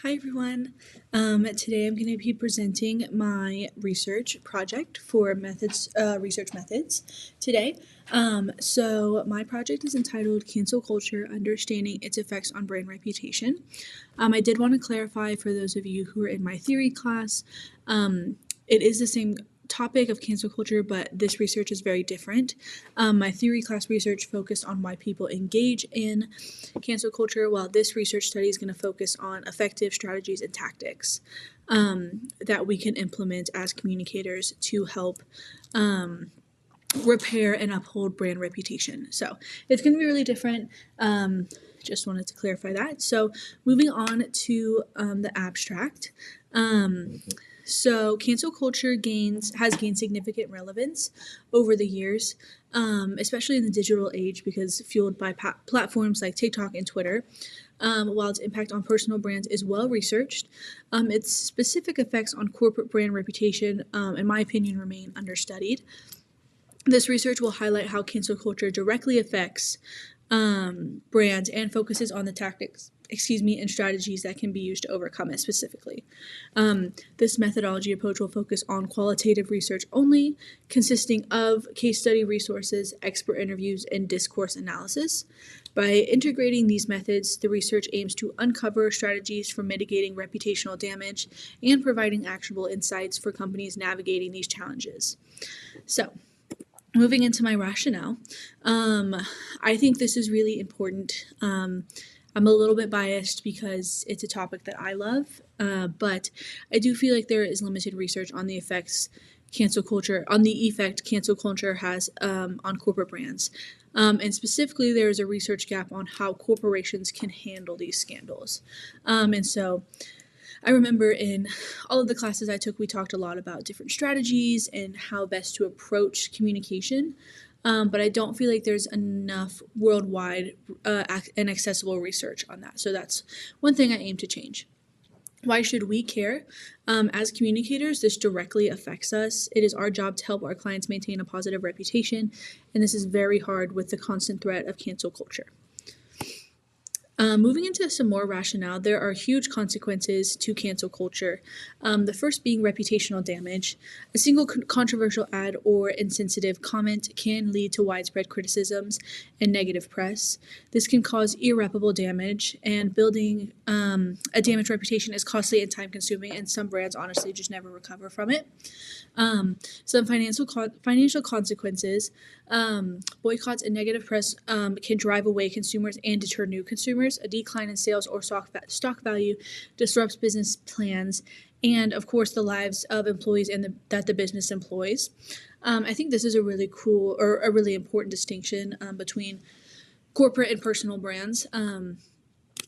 Hi everyone. Today I'm going to be presenting my research project for research methods today. So my project is entitled Cancel Culture, Understanding Its Effects on Brand Reputation. I did want to clarify for those of you who are in my theory class, it is the same topic of cancel culture, but this research is very different. My theory class research focused on why people engage in cancel culture, while this research study is going to focus on effective strategies and tactics that we can implement as communicators to help repair and uphold brand reputation. So it's going to be really different. Just wanted to clarify that. So moving on to the abstract. So cancel culture has gained significant relevance over the years, especially in the digital age, because fueled by platforms like TikTok and Twitter. While its impact on personal brands is well researched, its specific effects on corporate brand reputation, in my opinion, remain understudied. This research will highlight how cancel culture directly affects brands and focuses on the tactics and strategies that can be used to overcome it specifically. This methodology approach will focus on qualitative research only, consisting of case study resources, expert interviews, and discourse analysis. By integrating these methods, the research aims to uncover strategies for mitigating reputational damage and providing actionable insights for companies navigating these challenges. So, moving into my rationale, I think this is really important. I'm a little bit biased because it's a topic that I love, but I do feel like there is limited research on the effect cancel culture has on corporate brands. And specifically, there is a research gap on how corporations can handle these scandals. And so I remember in all of the classes I took, we talked a lot about different strategies and how best to approach communication. But I don't feel like there's enough worldwide and accessible research on that. So that's one thing I aim to change. Why should we care? As communicators, this directly affects us. It is our job to help our clients maintain a positive reputation, and this is very hard with the constant threat of cancel culture. Moving into some more rationale, there are huge consequences to cancel culture. The first being reputational damage. A single controversial ad or insensitive comment can lead to widespread criticisms and negative press. This can cause irreparable damage, and building a damaged reputation is costly and time-consuming, and some brands honestly just never recover from it. Some financial consequences. Boycotts and negative press can drive away consumers and deter new consumers. A decline in sales or stock value disrupts business plans and, of course, the lives of employees that the business employs. I think this is a really cool or a really important distinction between corporate and personal brands.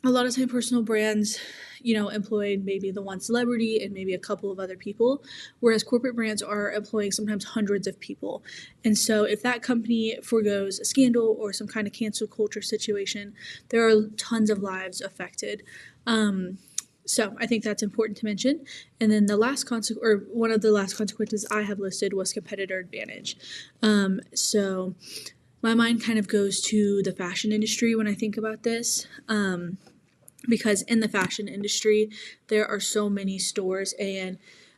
A lot of time personal brands, employ maybe the one celebrity and maybe a couple of other people, whereas corporate brands are employing sometimes hundreds of people. And so if that company forgoes a scandal or some kind of cancel culture situation, there are tons of lives affected. So I think that's important to mention. And then the last one of the last consequences I have listed was competitor advantage. So my mind kind of goes to the fashion industry when I think about this. Because in the fashion industry, there are so many stores and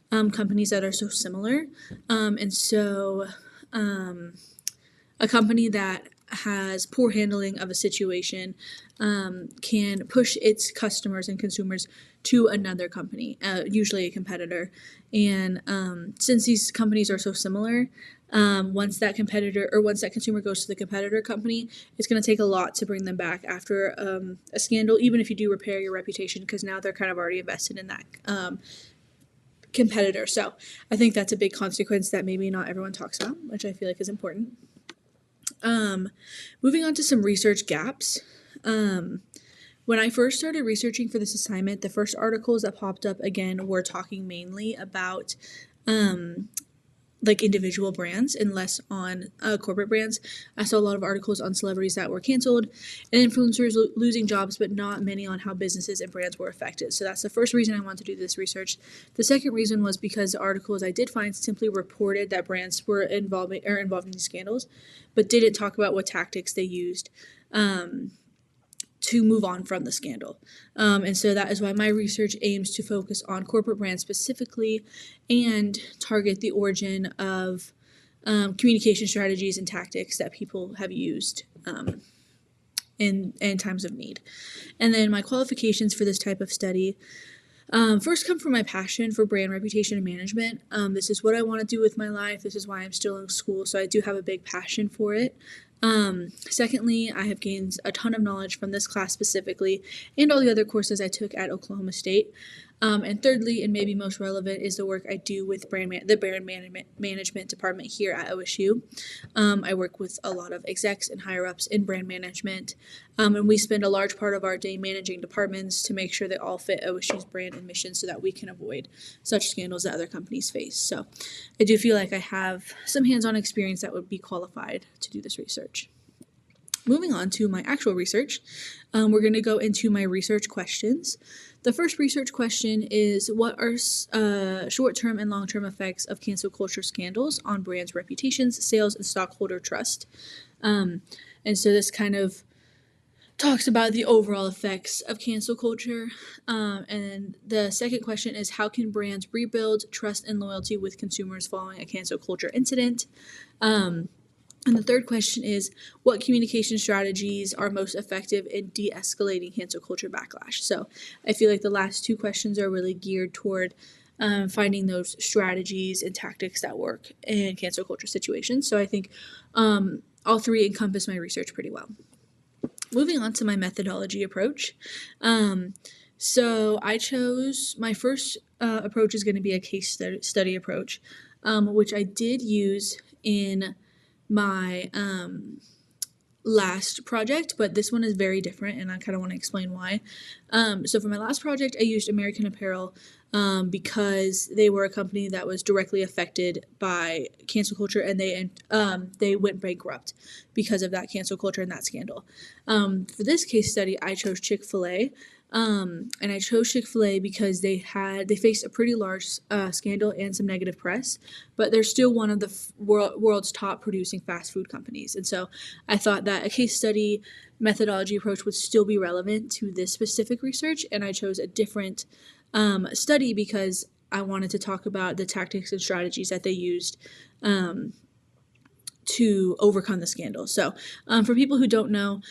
companies that are so similar. And so a company that has poor handling of a situation can push its customers and consumers to another company, usually a competitor. And since these companies are so similar, once that consumer goes to the competitor company, it's going to take a lot to bring them back after a scandal, even if you do repair your reputation, because now they're kind of already invested in that competitor. So I think that's a big consequence that maybe not everyone talks about, which I feel like is important. Moving on to some research gaps. When I first started researching for this assignment, the first articles that popped up again were talking mainly about individual brands and less on corporate brands. I saw a lot of articles on celebrities that were canceled and influencers losing jobs, but not many on how businesses and brands were affected. So that's the first reason I wanted to do this research. The second reason was because the articles I did find simply reported that brands were involved in these scandals, but didn't talk about what tactics they used to move on from the scandal. And so that is why my research aims to focus on corporate brands specifically and target the origin of communication strategies and tactics that people have used in times of need. And then my qualifications for this type of study first come from my passion for brand reputation and management. This is what I want to do with my life. This is why I'm still in school, so I do have a big passion for it. Secondly, I have gained a ton of knowledge from this class specifically and all the other courses I took at Oklahoma State. And thirdly, and maybe most relevant, is the work I do with the brand management department here at OSU. I work with a lot of execs and higher-ups in brand management, and we spend a large part of our day managing departments to make sure they all fit OSU's brand and mission so that we can avoid such scandals that other companies face. So I do feel like I have some hands-on experience that would be qualified to do this research. Moving on to my actual research, we're going to go into my research questions. The first research question is, what are short-term and long-term effects of cancel culture scandals on brands' reputations, sales, and stockholder trust? And so this kind of talks about the overall effects of cancel culture. And the second question is, how can brands rebuild trust and loyalty with consumers following a cancel culture incident? And the third question is, what communication strategies are most effective in de-escalating cancel culture backlash? So I feel like the last two questions are really geared toward finding those strategies and tactics that work in cancel culture situations. So I think all three encompass my research pretty well. Moving on to my methodology approach. So I chose, my first approach is going to be a case study approach, which I did use in my last project, but this one is very different, and I kind of want to explain why. So for my last project, I used American Apparel because they were a company that was directly affected by cancel culture, and they went bankrupt because of that cancel culture and that scandal. For this case study, I chose Chick-fil-A. And I chose Chick-fil-A because they faced a pretty large scandal and some negative press, but they're still one of the world's top producing fast food companies. And so I thought that a case study methodology approach would still be relevant to this specific research, and I chose a different study because I wanted to talk about the tactics and strategies that they used to overcome the scandal. So for people who don't know,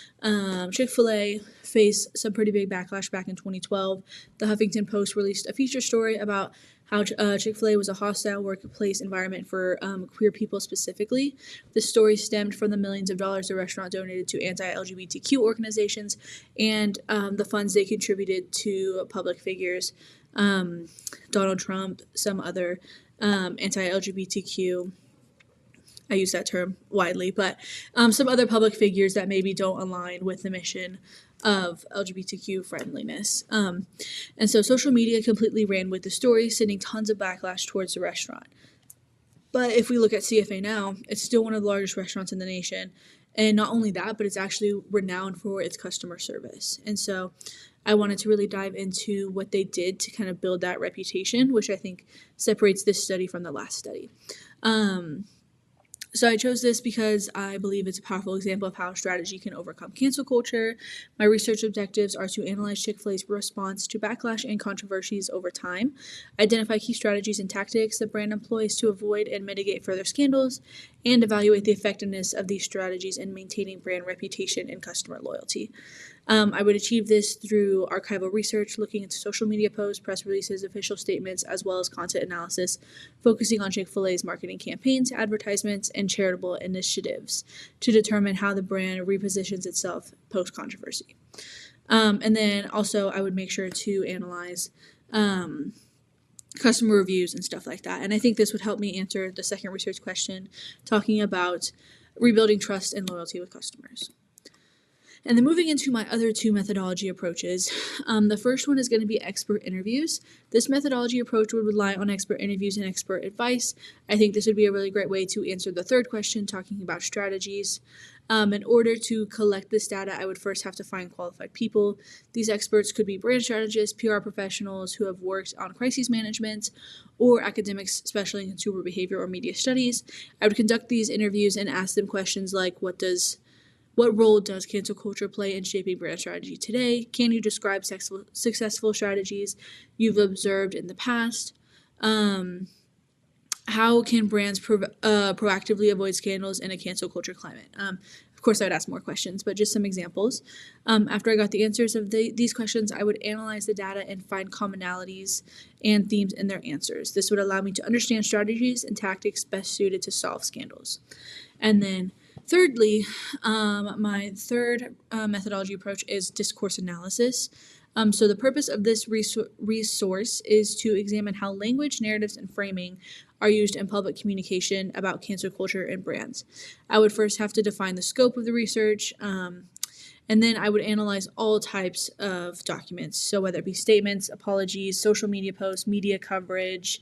Chick-fil-A faced some pretty big backlash back in 2012. The Huffington Post released a feature story about how Chick-fil-A was a hostile workplace environment for queer people specifically. The story stemmed from the millions of dollars the restaurant donated to anti-LGBTQ organizations and the funds they contributed to public figures, Donald Trump, some other anti-LGBTQ, I use that term widely, but some other public figures that maybe don't align with the mission of LGBTQ friendliness. And so social media completely ran with the story, sending tons of backlash towards the restaurant. But if we look at CFA now, it's still one of the largest restaurants in the nation. And not only that, but it's actually renowned for its customer service. And so I wanted to really dive into what they did to kind of build that reputation, which I think separates this study from the last study. So I chose this because I believe it's a powerful example of how strategy can overcome cancel culture. My research objectives are to analyze Chick-fil-A's response to backlash and controversies over time, identify key strategies and tactics the brand employs to avoid and mitigate further scandals, and evaluate the effectiveness of these strategies in maintaining brand reputation and customer loyalty. I would achieve this through archival research, looking into social media posts, press releases, official statements, as well as content analysis, focusing on Chick-fil-A's marketing campaigns, advertisements, and charitable initiatives to determine how the brand repositions itself post-controversy. And then also I would make sure to analyze customer reviews and stuff like that. And I think this would help me answer the second research question, talking about rebuilding trust and loyalty with customers. And then moving into my other two methodology approaches, the first one is going to be expert interviews. This methodology approach would rely on expert interviews and expert advice. I think this would be a really great way to answer the third question, talking about strategies. In order to collect this data, I would first have to find qualified people. These experts could be brand strategists, PR professionals who have worked on crisis management, or academics specializing in consumer behavior or media studies. I would conduct these interviews and ask them questions like, what does What role does cancel culture play in shaping brand strategy today? Can you describe successful strategies you've observed in the past? How can brands proactively avoid scandals in a cancel culture climate? Of course, I would ask more questions, but just some examples. After I got the answers of these questions, I would analyze the data and find commonalities and themes in their answers. This would allow me to understand strategies and tactics best suited to solve scandals. And then thirdly, my third methodology approach is discourse analysis. So the purpose of this resource is to examine how language, narratives, and framing are used in public communication about cancel culture and brands. I would first have to define the scope of the research, and then I would analyze all types of documents. So whether it be statements, apologies, social media posts, media coverage,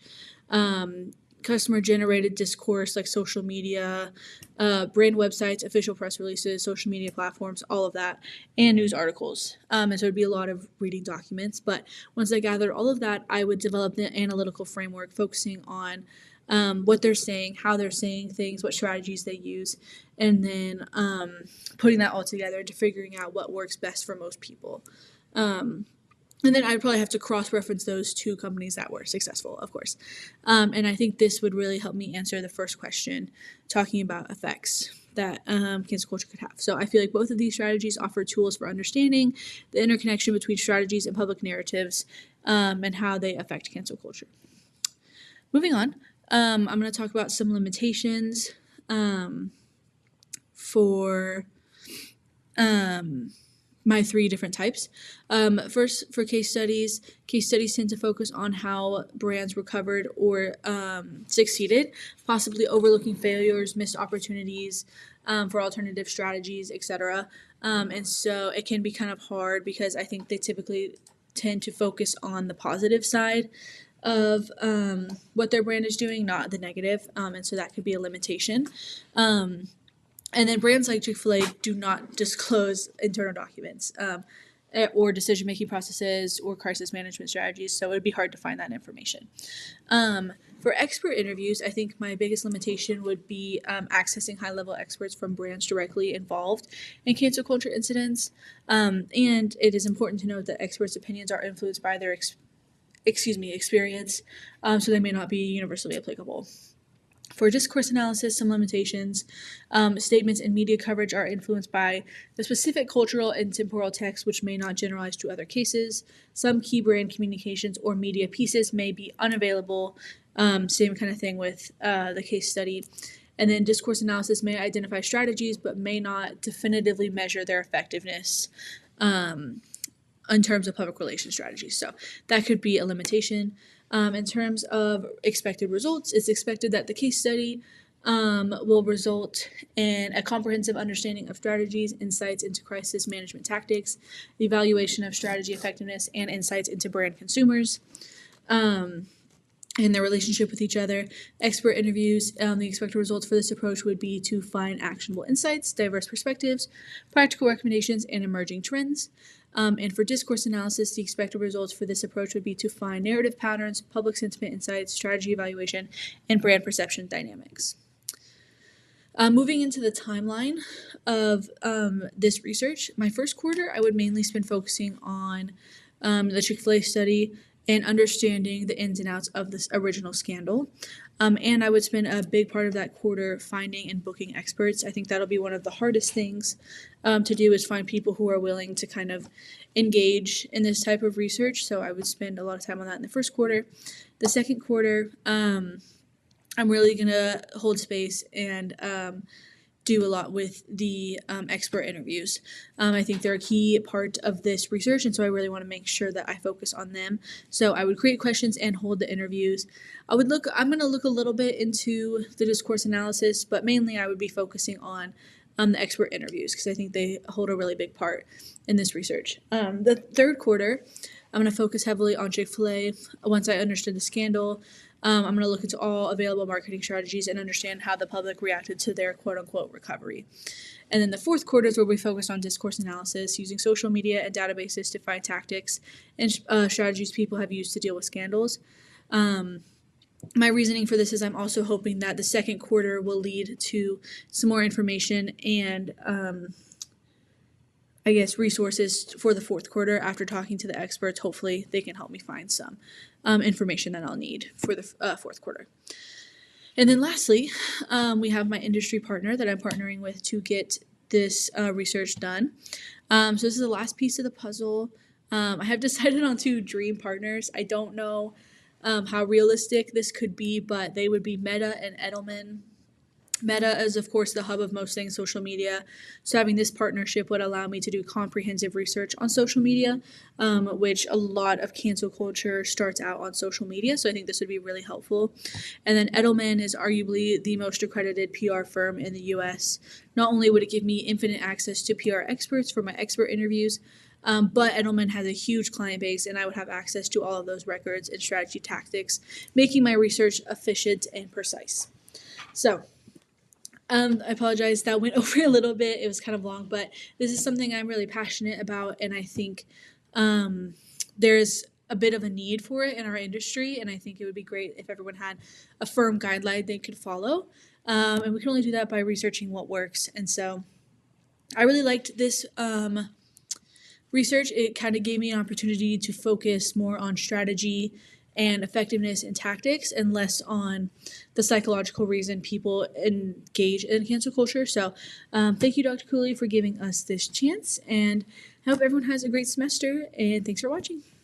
customer-generated discourse like social media, brand websites, official press releases, social media platforms, all of that, and news articles. And so it would be a lot of reading documents. But once I gathered all of that, I would develop the analytical framework focusing on what they're saying, how they're saying things, what strategies they use, and then putting that all together to figuring out what works best for most people. And then I'd probably have to cross-reference those two companies that were successful, of course. And I think this would really help me answer the first question, talking about effects that cancel culture could have. So I feel like both of these strategies offer tools for understanding the interconnection between strategies and public narratives and how they affect cancel culture. Moving on, I'm going to talk about some limitations for my three different types. First, for case studies tend to focus on how brands recovered or succeeded, possibly overlooking failures, missed opportunities for alternative strategies, etc. And so it can be kind of hard because I think they typically tend to focus on the positive side of what their brand is doing, not the negative. And so that could be a limitation. And then brands like Chick-fil-A do not disclose internal documents or decision-making processes or crisis management strategies, so it would be hard to find that information. For expert interviews, I think my biggest limitation would be accessing high-level experts from brands directly involved in cancel culture incidents. And it is important to note that experts' opinions are influenced by their experience, so they may not be universally applicable. For discourse analysis, some limitations. Statements and media coverage are influenced by the specific cultural and temporal text, which may not generalize to other cases. Some key brand communications or media pieces may be unavailable. Same kind of thing with the case study. And then discourse analysis may identify strategies, but may not definitively measure their effectiveness in terms of public relations strategies. So that could be a limitation. In terms of expected results, it's expected that the case study will result in a comprehensive understanding of strategies, insights into crisis management tactics, the evaluation of strategy effectiveness, and insights into brand consumers and their relationship with each other. Expert interviews, the expected results for this approach would be to find actionable insights, diverse perspectives, practical recommendations, and emerging trends. And for discourse analysis, the expected results for this approach would be to find narrative patterns, public sentiment insights, strategy evaluation, and brand perception dynamics. Moving into the timeline of this research, my first quarter, I would mainly spend focusing on the Chick-fil-A study and understanding the ins and outs of this original scandal. And I would spend a big part of that quarter finding and booking experts. I think that'll be one of the hardest things to do, is find people who are willing to kind of engage in this type of research. So I would spend a lot of time on that in the first quarter. The second quarter, I'm really going to hold space and do a lot with the expert interviews. I think they're a key part of this research, and so I really want to make sure that I focus on them. So I would create questions and hold the interviews. I'm going to look a little bit into the discourse analysis, but mainly I would be focusing on the expert interviews because I think they hold a really big part in this research. The third quarter, I'm going to focus heavily on Chick-fil-A. Once I understood the scandal, I'm going to look into all available marketing strategies and understand how the public reacted to their quote-unquote recovery. And then the fourth quarter is where we focus on discourse analysis, using social media and databases to find tactics and strategies people have used to deal with scandals. My reasoning for this is I'm also hoping that the second quarter will lead to some more information and I guess, resources for the fourth quarter after talking to the experts. Hopefully, they can help me find some information that I'll need for the fourth quarter. And then lastly, we have my industry partner that I'm partnering with to get this research done. So this is the last piece of the puzzle. I have decided on 2 dream partners. I don't know how realistic this could be, but they would be Meta and Edelman. Meta is, of course, the hub of most things social media. So having this partnership would allow me to do comprehensive research on social media, which a lot of cancel culture starts out on social media. So I think this would be really helpful. And then Edelman is arguably the most accredited PR firm in the US. Not only would it give me infinite access to PR experts for my expert interviews, but Edelman has a huge client base, and I would have access to all of those records and strategy tactics, making my research efficient and precise. So, I apologize, that went over a little bit. It was kind of long, but this is something I'm really passionate about, and I think there's a bit of a need for it in our industry, and I think it would be great if everyone had a firm guideline they could follow. And we can only do that by researching what works. And so I really liked this research. It kind of gave me an opportunity to focus more on strategy and effectiveness and tactics and less on the psychological reason people engage in cancel culture. So thank you, Dr. Cooley, for giving us this chance, and I hope everyone has a great semester, and thanks for watching.